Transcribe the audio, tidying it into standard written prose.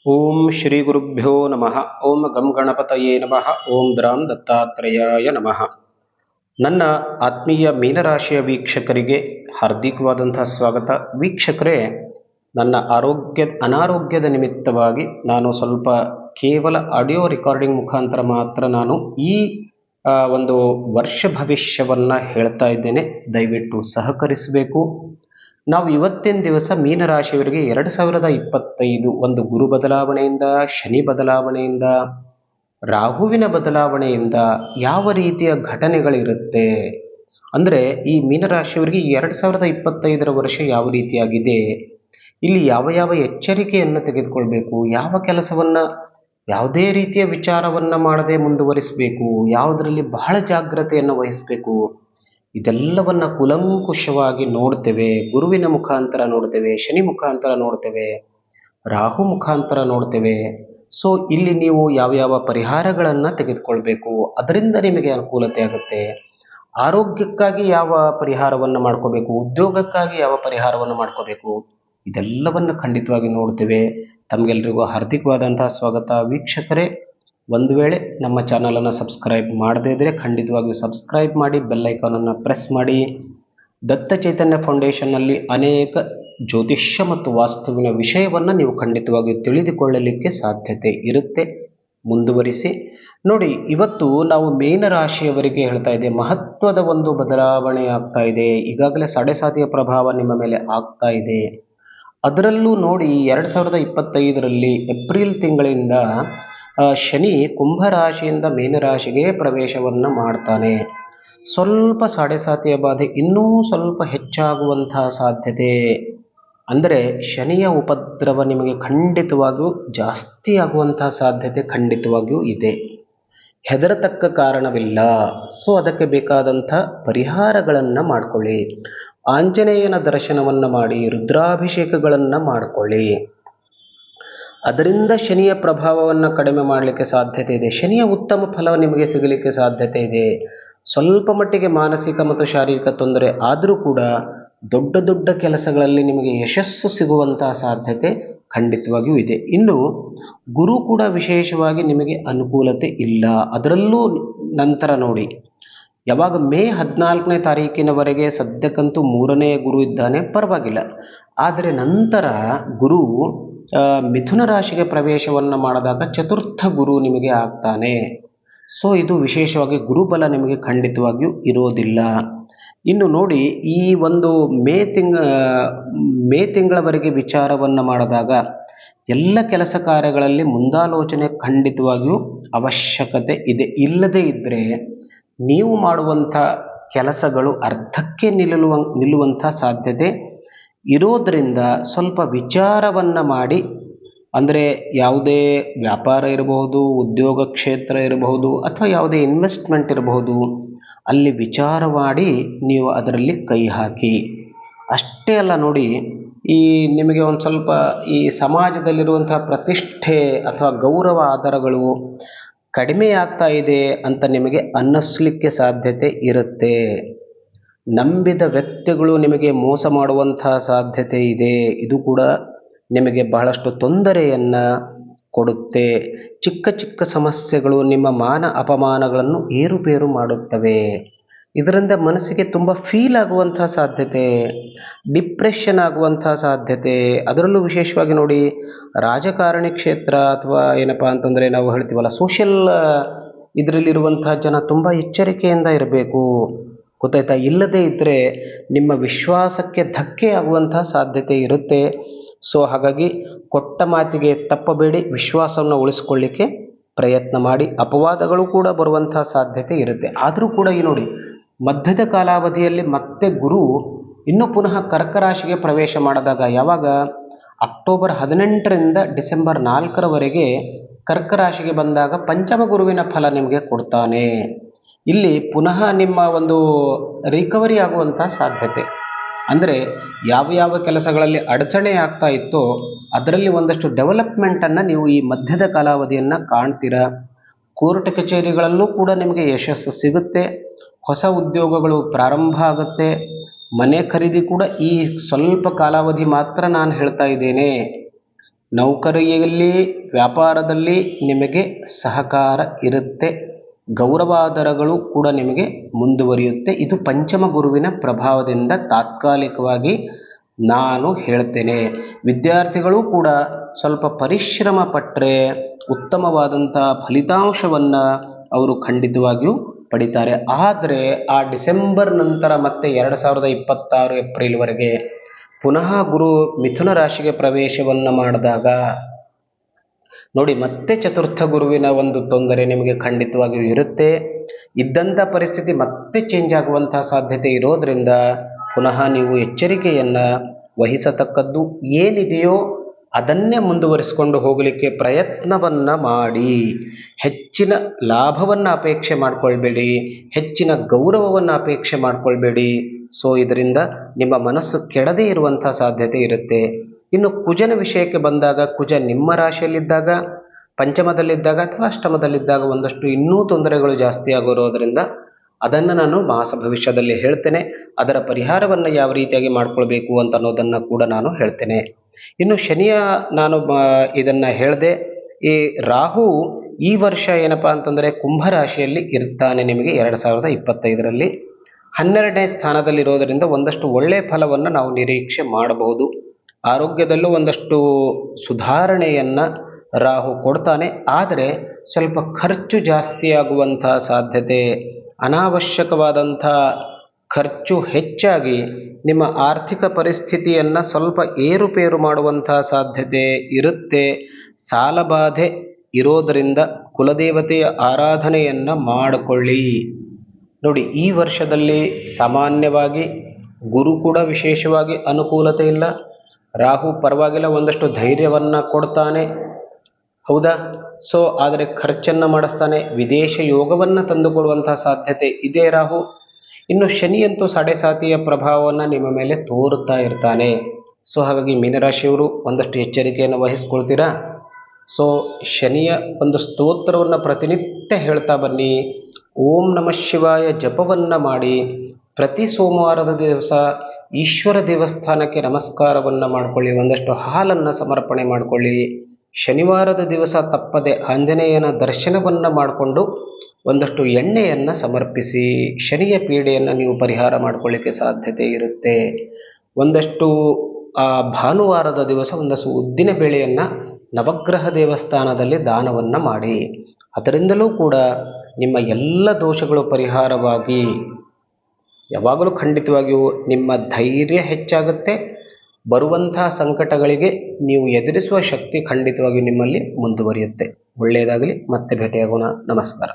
ಓಂ ಶ್ರೀ ಗುರುಭ್ಯೋ ನಮಃ. ಓಂ ಗಂ ಗಣಪತಯೇ ನಮಃ. ಓಂ ದ್ರಾಂ ದತ್ತಾತ್ರೇಯಾಯ ನಮಃ. ನನ್ನ ಆತ್ಮೀಯ ಮೀನರಾಶಿಯ ವೀಕ್ಷಕರಿಗೆ ಹಾರ್ದಿಕವಾದಂತಹ ಸ್ವಾಗತ. ವೀಕ್ಷಕರೇ, ನನ್ನ ಅನಾರೋಗ್ಯದ ನಿಮಿತ್ತವಾಗಿ ನಾನು ಸ್ವಲ್ಪ ಕೇವಲ ಆಡಿಯೋ ರೆಕಾರ್ಡಿಂಗ್ ಮುಖಾಂತರ ಮಾತ್ರ ನಾನು ಈ ಒಂದು ವರ್ಷ ಭವಿಷ್ಯವನ್ನು ಹೇಳ್ತಾ ಇದ್ದೇನೆ. ದಯವಿಟ್ಟು ಸಹಕರಿಸಬೇಕು. ನಾವು ಇವತ್ತಿನ ದಿವಸ ಮೀನರಾಶಿಯವರಿಗೆ 2025 ಒಂದು ಗುರು ಬದಲಾವಣೆಯಿಂದ, ಶನಿ ಬದಲಾವಣೆಯಿಂದ, ರಾಹುವಿನ ಬದಲಾವಣೆಯಿಂದ ಯಾವ ರೀತಿಯ ಘಟನೆಗಳಿರುತ್ತೆ ಅಂದರೆ ಈ ಮೀನರಾಶಿಯವರಿಗೆ 2025 ವರ್ಷ ಯಾವ ರೀತಿಯಾಗಿದೆ, ಇಲ್ಲಿ ಯಾವ ಯಾವ ಎಚ್ಚರಿಕೆಯನ್ನು ತೆಗೆದುಕೊಳ್ಬೇಕು, ಯಾವ ಕೆಲಸವನ್ನು ಯಾವುದೇ ರೀತಿಯ ವಿಚಾರವನ್ನು ಮಾಡದೆ ಮುಂದುವರಿಸಬೇಕು, ಯಾವುದರಲ್ಲಿ ಬಹಳ ಜಾಗ್ರತೆಯನ್ನು ವಹಿಸಬೇಕು, ಇದೆಲ್ಲವನ್ನ ಕುಲಂಕುಷವಾಗಿ ನೋಡ್ತೇವೆ. ಗುರುವಿನ ಮುಖಾಂತರ ನೋಡ್ತೇವೆ, ಶನಿ ಮುಖಾಂತರ ನೋಡ್ತೇವೆ, ರಾಹು ಮುಖಾಂತರ ನೋಡ್ತೇವೆ. ಸೊ ಇಲ್ಲಿ ನೀವು ಯಾವ ಪರಿಹಾರಗಳನ್ನು ತೆಗೆದುಕೊಳ್ಬೇಕು, ಅದರಿಂದ ನಿಮಗೆ ಅನುಕೂಲತೆ ಆಗುತ್ತೆ. ಆರೋಗ್ಯಕ್ಕಾಗಿ ಯಾವ ಪರಿಹಾರವನ್ನು ಮಾಡ್ಕೋಬೇಕು, ಉದ್ಯೋಗಕ್ಕಾಗಿ ಯಾವ ಪರಿಹಾರವನ್ನು ಮಾಡ್ಕೋಬೇಕು, ಇದೆಲ್ಲವನ್ನು ಖಂಡಿತವಾಗಿ ನೋಡ್ತೇವೆ. ತಮಗೆಲ್ಲರಿಗೂ ಹಾರ್ದಿಕವಾದಂತಹ ಸ್ವಾಗತ. ವೀಕ್ಷಕರೇ, ಒಂದು ವೇಳೆ ನಮ್ಮ ಚಾನಲನ್ನು ಸಬ್ಸ್ಕ್ರೈಬ್ ಮಾಡದೇ ಇದ್ದರೆ ಖಂಡಿತವಾಗಿಯೂ ಸಬ್ಸ್ಕ್ರೈಬ್ ಮಾಡಿ, ಬೆಲ್ ಐಕಾನನ್ನು ಪ್ರೆಸ್ ಮಾಡಿ. ದತ್ತ ಚೈತನ್ಯ ಫೌಂಡೇಶನ್ನಲ್ಲಿ ಅನೇಕ ಜ್ಯೋತಿಷ್ಯ ಮತ್ತು ವಾಸ್ತುವಿನ ವಿಷಯವನ್ನು ನೀವು ಖಂಡಿತವಾಗಿಯೂ ತಿಳಿದುಕೊಳ್ಳಲಿಕ್ಕೆ ಸಾಧ್ಯತೆ ಇರುತ್ತೆ. ಮುಂದುವರಿಸಿ ನೋಡಿ. ಇವತ್ತು ನಾವು ಮೀನರಾಶಿಯವರಿಗೆ ಹೇಳ್ತಾ ಇದೆ, ಮಹತ್ವದ ಒಂದು ಬದಲಾವಣೆ ಆಗ್ತಾ ಇದೆ. ಈಗಾಗಲೇ ಸಾಡೆಸಾತಿಯ ಪ್ರಭಾವ ನಿಮ್ಮ ಮೇಲೆ ಆಗ್ತಾ ಇದೆ. ಅದರಲ್ಲೂ ನೋಡಿ 2025ರಲ್ಲಿ ಏಪ್ರಿಲ್ ತಿಂಗಳಿಂದ ಶನಿ ಕುಂಭರಾಶಿಯಿಂದ ಮೀನರಾಶಿಗೆ ಪ್ರವೇಶವನ್ನು ಮಾಡ್ತಾನೆ. ಸ್ವಲ್ಪ ಸಾಡೆಸಾತಿಯ ಬಾಧೆ ಇನ್ನೂ ಸ್ವಲ್ಪ ಹೆಚ್ಚಾಗುವಂತಹ ಸಾಧ್ಯತೆ, ಅಂದರೆ ಶನಿಯ ಉಪದ್ರವ ನಿಮಗೆ ಖಂಡಿತವಾಗಿಯೂ ಜಾಸ್ತಿ ಆಗುವಂತಹ ಸಾಧ್ಯತೆ ಖಂಡಿತವಾಗಿಯೂ ಇದೆ. ಹೆದರತಕ್ಕ ಕಾರಣವಿಲ್ಲ. ಸೊ ಅದಕ್ಕೆ ಬೇಕಾದಂಥ ಪರಿಹಾರಗಳನ್ನು ಮಾಡಿಕೊಳ್ಳಿ. ಆಂಜನೇಯನ ದರ್ಶನವನ್ನು ಮಾಡಿ, ರುದ್ರಾಭಿಷೇಕಗಳನ್ನು ಮಾಡಿಕೊಳ್ಳಿ. ಅದರಿಂದ ಶನಿಯ ಪ್ರಭಾವವನ್ನು ಕಡಿಮೆ ಮಾಡಲಿಕ್ಕೆ ಸಾಧ್ಯತೆ ಇದೆ. ಶನಿಯ ಉತ್ತಮ ಫಲ ನಿಮಗೆ ಸಿಗಲಿಕ್ಕೆ ಸಾಧ್ಯತೆ ಇದೆ. ಸ್ವಲ್ಪ ಮಟ್ಟಿಗೆ ಮಾನಸಿಕ ಮತ್ತು ಶಾರೀರಿಕ ತೊಂದರೆ ಆದರೂ ಕೂಡ ದೊಡ್ಡ ದೊಡ್ಡ ಕೆಲಸಗಳಲ್ಲಿ ನಿಮಗೆ ಯಶಸ್ಸು ಸಿಗುವಂತಹ ಸಾಧ್ಯತೆ ಖಂಡಿತವಾಗಿಯೂ ಇದೆ. ಇನ್ನು ಗುರು ಕೂಡ ವಿಶೇಷವಾಗಿ ನಿಮಗೆ ಅನುಕೂಲತೆ ಇಲ್ಲ. ಅದರಲ್ಲೂ ನಂತರ ನೋಡಿ, ಯಾವಾಗ ಮೇ 14ನೇ ತಾರೀಕಿನವರೆಗೆ ಸದ್ಯಕ್ಕಂತೂ 3ನೇ ಗುರು ಇದ್ದಾನೆ, ಪರವಾಗಿಲ್ಲ. ಆದರೆ ನಂತರ ಗುರು ಮಿಥುನ ರಾಶಿಗೆ ಪ್ರವೇಶವನ್ನು ಮಾಡಿದಾಗ ಚತುರ್ಥ ಗುರು ನಿಮಗೆ ಆಗ್ತಾನೆ. ಸೊ ಇದು ವಿಶೇಷವಾಗಿ ಗುರುಬಲ ನಿಮಗೆ ಖಂಡಿತವಾಗಿಯೂ ಇರೋದಿಲ್ಲ. ಇನ್ನು ನೋಡಿ, ಈ ಒಂದು ಮೇ ತಿಂಗಳವರೆಗೆ ವಿಚಾರವನ್ನು ಮಾಡಿದಾಗ ಎಲ್ಲ ಕೆಲಸ ಕಾರ್ಯಗಳಲ್ಲಿ ಮುಂದಾಲೋಚನೆ ಖಂಡಿತವಾಗಿಯೂ ಅವಶ್ಯಕತೆ ಇದೆ. ಇಲ್ಲದೇ ಇದ್ದರೆ ನೀವು ಮಾಡುವಂಥ ಕೆಲಸಗಳು ಅರ್ಧಕ್ಕೆ ನಿಲ್ಲುವಂಥ ಸಾಧ್ಯತೆ ಇರೋದರಿಂದ ಸ್ವಲ್ಪ ವಿಚಾರವನ್ನು ಮಾಡಿ, ಅಂದರೆ ಯಾವುದೇ ವ್ಯಾಪಾರ ಇರಬಹುದು, ಉದ್ಯೋಗ ಕ್ಷೇತ್ರ ಇರಬಹುದು, ಅಥವಾ ಯಾವುದೇ ಇನ್ವೆಸ್ಟ್ಮೆಂಟ್ ಇರಬಹುದು, ಅಲ್ಲಿ ವಿಚಾರ ಮಾಡಿ ನೀವು ಅದರಲ್ಲಿ ಕೈ ಹಾಕಿ. ಅಷ್ಟೇ ಅಲ್ಲ ನೋಡಿ, ಈ ನಿಮಗೆ ಒಂದು ಸ್ವಲ್ಪ ಈ ಸಮಾಜದಲ್ಲಿರುವಂತಹ ಪ್ರತಿಷ್ಠೆ ಅಥವಾ ಗೌರವ ಆಧಾರಗಳು ಕಡಿಮೆ ಆಗ್ತಾ ಇದೆ ಅಂತ ನಿಮಗೆ ಅನ್ನಿಸ್ಲಿಕ್ಕೆ ಸಾಧ್ಯತೆ ಇರುತ್ತೆ. ನಂಬಿದ ವ್ಯಕ್ತಿಗಳು ನಿಮಗೆ ಮೋಸ ಮಾಡುವಂತಹ ಸಾಧ್ಯತೆ ಇದೆ. ಇದು ಕೂಡ ನಿಮಗೆ ಬಹಳಷ್ಟು ತೊಂದರೆಯನ್ನು ಕೊಡುತ್ತೆ. ಚಿಕ್ಕ ಚಿಕ್ಕ ಸಮಸ್ಯೆಗಳು ನಿಮ್ಮ ಮಾನ ಅಪಮಾನಗಳನ್ನು ಏರುಪೇರು ಮಾಡುತ್ತವೆ. ಇದರಿಂದ ಮನಸ್ಸಿಗೆ ತುಂಬ ಫೀಲ್ ಆಗುವಂತಹ ಸಾಧ್ಯತೆ, ಡಿಪ್ರೆಷನ್ ಆಗುವಂತಹ ಸಾಧ್ಯತೆ. ಅದರಲ್ಲೂ ವಿಶೇಷವಾಗಿ ನೋಡಿ, ರಾಜಕಾರಣಿ ಕ್ಷೇತ್ರ ಅಥವಾ ಏನಪ್ಪ ಅಂತಂದರೆ ನಾವು ಹೇಳ್ತೀವಲ್ಲ ಸೋಷಿಯಲ್ ಇದರಲ್ಲಿರುವಂತಹ ಜನ ತುಂಬ ಎಚ್ಚರಿಕೆಯಿಂದ ಇರಬೇಕು, ಗೊತ್ತಾಯ್ತಾ? ಇಲ್ಲದೇ ಇದ್ದರೆ ನಿಮ್ಮ ವಿಶ್ವಾಸಕ್ಕೆ ಧಕ್ಕೆ ಆಗುವಂತಹ ಸಾಧ್ಯತೆ ಇರುತ್ತೆ. ಸೊ ಹಾಗಾಗಿ ಕೊಟ್ಟ ಮಾತಿಗೆ ತಪ್ಪಬೇಡಿ, ವಿಶ್ವಾಸವನ್ನು ಉಳಿಸ್ಕೊಳ್ಳಿಕ್ಕೆ ಪ್ರಯತ್ನ ಮಾಡಿ. ಅಪವಾದಗಳು ಕೂಡ ಬರುವಂತಹ ಸಾಧ್ಯತೆ ಇರುತ್ತೆ. ಆದರೂ ಕೂಡ ಈ ನೋಡಿ, ಮಧ್ಯದ ಕಾಲಾವಧಿಯಲ್ಲಿ ಮತ್ತೆ ಗುರು ಇನ್ನೂ ಪುನಃ ಕರ್ಕ ರಾಶಿಗೆ ಪ್ರವೇಶ ಮಾಡಿದಾಗ, ಯಾವಾಗ ಅಕ್ಟೋಬರ್ 18ರಿಂದ ಡಿಸೆಂಬರ್ 4ರವರೆಗೆ ಕರ್ಕ ರಾಶಿಗೆ ಬಂದಾಗ ಪಂಚಮ ಗುರುವಿನ ಫಲ ನಿಮಗೆ ಕೊಡ್ತಾನೆ. ಇಲ್ಲಿ ಪುನಃ ನಿಮ್ಮ ಒಂದು ರಿಕವರಿ ಆಗುವಂಥ ಸಾಧ್ಯತೆ, ಅಂದರೆ ಯಾವ ಕೆಲಸಗಳಲ್ಲಿ ಅಡಚಣೆ ಆಗ್ತಾ ಇತ್ತೋ ಅದರಲ್ಲಿ ಒಂದಷ್ಟು ಡೆವಲಪ್ಮೆಂಟನ್ನು ನೀವು ಈ ಮಧ್ಯದ ಕಾಲಾವಧಿಯನ್ನು ಕಾಣ್ತೀರಾ. ಕೋರ್ಟ್ ಕಚೇರಿಗಳಲ್ಲೂ ಕೂಡ ನಿಮಗೆ ಯಶಸ್ಸು ಸಿಗುತ್ತೆ. ಹೊಸ ಉದ್ಯೋಗಗಳು ಪ್ರಾರಂಭ ಆಗುತ್ತೆ. ಮನೆ ಖರೀದಿ ಕೂಡ ಈ ಸ್ವಲ್ಪ ಕಾಲಾವಧಿ ಮಾತ್ರ ನಾನು ಹೇಳ್ತಾ ಇದ್ದೇನೆ. ನೌಕರಿಯಲ್ಲಿ ವ್ಯಾಪಾರದಲ್ಲಿ ನಿಮಗೆ ಸಹಕಾರ ಇರುತ್ತೆ. ಗೌರವಾದರಗಳು ಕೂಡ ನಿಮಗೆ ಮುಂದುವರಿಯುತ್ತೆ. ಇದು ಪಂಚಮ ಗುರುವಿನ ಪ್ರಭಾವದಿಂದ ತಾತ್ಕಾಲಿಕವಾಗಿ ನಾನು ಹೇಳ್ತೇನೆ. ವಿದ್ಯಾರ್ಥಿಗಳು ಕೂಡ ಸ್ವಲ್ಪ ಪರಿಶ್ರಮ ಪಟ್ಟರೆ ಉತ್ತಮವಾದಂಥ ಫಲಿತಾಂಶವನ್ನು ಅವರು ಖಂಡಿತವಾಗಿಯೂ ಪಡಿತಾರೆ. ಆದರೆ ಆ ಡಿಸೆಂಬರ್ ನಂತರ ಮತ್ತೆ 2026 ಏಪ್ರಿಲ್ವರೆಗೆ ಪುನಃ ಗುರು ಮಿಥುನ ರಾಶಿಗೆ ಪ್ರವೇಶವನ್ನು ಮಾಡಿದಾಗ ನೋಡಿ, ಮತ್ತೆ ಚತುರ್ಥ ಗುರುವಿನ ಒಂದು ತೊಂದರೆ ನಿಮಗೆ ಖಂಡಿತವಾಗಿಯೂ ಇರುತ್ತೆ. ಇದ್ದಂಥ ಪರಿಸ್ಥಿತಿ ಮತ್ತೆ ಚೇಂಜ್ ಆಗುವಂತಹ ಸಾಧ್ಯತೆ ಇರೋದರಿಂದ ಪುನಃ ನೀವು ಎಚ್ಚರಿಕೆಯನ್ನು ವಹಿಸತಕ್ಕದ್ದು. ಏನಿದೆಯೋ ಅದನ್ನೇ ಮುಂದುವರಿಸಿಕೊಂಡು ಹೋಗಲಿಕ್ಕೆ ಪ್ರಯತ್ನವನ್ನು ಮಾಡಿ. ಹೆಚ್ಚಿನ ಲಾಭವನ್ನು ಅಪೇಕ್ಷೆ ಮಾಡಿಕೊಳ್ಬೇಡಿ, ಹೆಚ್ಚಿನ ಗೌರವವನ್ನು ಅಪೇಕ್ಷೆ ಮಾಡಿಕೊಳ್ಬೇಡಿ. ಸೊ ಇದರಿಂದ ನಿಮ್ಮ ಮನಸ್ಸು ಕೆಡದೇ ಇರುವಂಥ ಸಾಧ್ಯತೆ ಇರುತ್ತೆ. ಇನ್ನು ಕುಜನ ವಿಷಯಕ್ಕೆ ಬಂದಾಗ, ಕುಜ ನಿಮ್ಮ ರಾಶಿಯಲ್ಲಿದ್ದಾಗ, ಪಂಚಮದಲ್ಲಿದ್ದಾಗ ಅಥವಾ ಅಷ್ಟಮದಲ್ಲಿದ್ದಾಗ ಒಂದಷ್ಟು ಇನ್ನೂ ತೊಂದರೆಗಳು ಜಾಸ್ತಿ ಆಗಿರೋದರಿಂದ ಅದನ್ನು ನಾನು ಮಾಸ ಭವಿಷ್ಯದಲ್ಲಿ ಹೇಳ್ತೇನೆ. ಅದರ ಪರಿಹಾರವನ್ನು ಯಾವ ರೀತಿಯಾಗಿ ಮಾಡ್ಕೊಳ್ಬೇಕು ಅಂತ ಅನ್ನೋದನ್ನು ಕೂಡ ನಾನು ಹೇಳ್ತೇನೆ. ಇನ್ನು ಶನಿಯ ನಾನು ಇದನ್ನು ಹೇಳಿದೆ. ಈ ರಾಹು ಈ ವರ್ಷ ಏನಪ್ಪ ಅಂತಂದರೆ ಕುಂಭರಾಶಿಯಲ್ಲಿ ಇರ್ತಾನೆ. ನಿಮಗೆ 2025ರಲ್ಲಿ 12ನೇ ಸ್ಥಾನದಲ್ಲಿರೋದರಿಂದ ಒಂದಷ್ಟು ಒಳ್ಳೆಯ ಫಲವನ್ನು ನಾವು ನಿರೀಕ್ಷೆ ಮಾಡಬಹುದು. ಆರೋಗ್ಯದಲ್ಲೂ ಒಂದಷ್ಟು ಸುಧಾರಣೆಯನ್ನು ರಾಹು ಕೊಡ್ತಾನೆ. ಆದರೆ ಸ್ವಲ್ಪ ಖರ್ಚು ಜಾಸ್ತಿ ಆಗುವಂಥ ಸಾಧ್ಯತೆ, ಅನಾವಶ್ಯಕವಾದಂಥ ಖರ್ಚು ಹೆಚ್ಚಾಗಿ ನಿಮ್ಮ ಆರ್ಥಿಕ ಪರಿಸ್ಥಿತಿಯನ್ನು ಸ್ವಲ್ಪ ಏರುಪೇರು ಮಾಡುವಂಥ ಸಾಧ್ಯತೆ ಇರುತ್ತೆ. ಸಾಲಬಾಧೆ ಇರೋದರಿಂದ ಕುಲದೇವತೆಯ ಆರಾಧನೆಯನ್ನು ಮಾಡಿಕೊಳ್ಳಿ. ನೋಡಿ, ಈ ವರ್ಷದಲ್ಲಿ ಸಾಮಾನ್ಯವಾಗಿ ಗುರು ಕೂಡ ವಿಶೇಷವಾಗಿ ಅನುಕೂಲತೆ ಇಲ್ಲ. ರಾಹು ಪರವಾಗಿಲ್ಲ, ಒಂದಷ್ಟು ಧೈರ್ಯವನ್ನು ಕೊಡ್ತಾನೆ, ಹೌದಾ? ಸೊ ಆದರೆ ಖರ್ಚನ್ನು ಮಾಡಿಸ್ತಾನೆ. ವಿದೇಶ ಯೋಗವನ್ನು ತಂದುಕೊಡುವಂಥ ಸಾಧ್ಯತೆ ಇದೆ ರಾಹು. ಇನ್ನು ಶನಿಯಂತೂ ಸಾಡೆಸಾತಿಯ ಪ್ರಭಾವವನ್ನು ನಿಮ್ಮ ಮೇಲೆ ತೋರುತ್ತಾ ಇರ್ತಾನೆ. ಸೊ ಹಾಗಾಗಿ ಮೀನರಾಶಿಯವರು ಒಂದಷ್ಟು ಎಚ್ಚರಿಕೆಯನ್ನು ವಹಿಸ್ಕೊಳ್ತೀರಾ. ಸೊ ಶನಿಯ ಒಂದು ಸ್ತೋತ್ರವನ್ನು ಪ್ರತಿನಿತ್ಯ ಹೇಳ್ತಾ ಬನ್ನಿ. ಓಂ ನಮಃ ಶಿವಾಯ ಜಪವನ್ನು ಮಾಡಿ. ಪ್ರತಿ ಸೋಮವಾರದ ದಿವಸ ಈಶ್ವರ ದೇವಸ್ಥಾನಕ್ಕೆ ನಮಸ್ಕಾರವನ್ನು ಮಾಡಿಕೊಳ್ಳಿ. ಒಂದಷ್ಟು ಹಾಲನ್ನು ಸಮರ್ಪಣೆ ಮಾಡಿಕೊಳ್ಳಿ. ಶನಿವಾರದ ದಿವಸ ತಪ್ಪದೆ ಆಂಜನೇಯನ ದರ್ಶನವನ್ನು ಮಾಡಿಕೊಂಡು ಒಂದಷ್ಟು ಎಣ್ಣೆಯನ್ನು ಸಮರ್ಪಿಸಿ. ಶನಿಯ ಪೀಡೆಯನ್ನು ನೀವು ಪರಿಹಾರ ಮಾಡಿಕೊಳ್ಳಿಕ್ಕೆ ಸಾಧ್ಯತೆ ಇರುತ್ತೆ. ಒಂದಷ್ಟು ಭಾನುವಾರದ ದಿವಸ ಒಂದಷ್ಟು ಉದ್ದಿನ ಬೇಳೆಯನ್ನು ನವಗ್ರಹ ದೇವಸ್ಥಾನದಲ್ಲಿ ದಾನವನ್ನು ಮಾಡಿ. ಅದರಿಂದಲೂ ಕೂಡ ನಿಮ್ಮ ಎಲ್ಲ ದೋಷಗಳು ಪರಿಹಾರವಾಗಿ ಯಾವಾಗಲೂ ಖಂಡಿತವಾಗಿಯೂ ನಿಮ್ಮ ಧೈರ್ಯ ಹೆಚ್ಚಾಗುತ್ತೆ. ಬರುವಂಥ ಸಂಕಟಗಳಿಗೆ ನೀವು ಎದುರಿಸುವ ಶಕ್ತಿ ಖಂಡಿತವಾಗಿಯೂ ನಿಮ್ಮಲ್ಲಿ ಮುಂದುವರಿಯುತ್ತೆ. ಒಳ್ಳೆಯದಾಗಲಿ. ಮತ್ತೆ ಭೇಟಿಯಾಗೋಣ. ನಮಸ್ಕಾರ.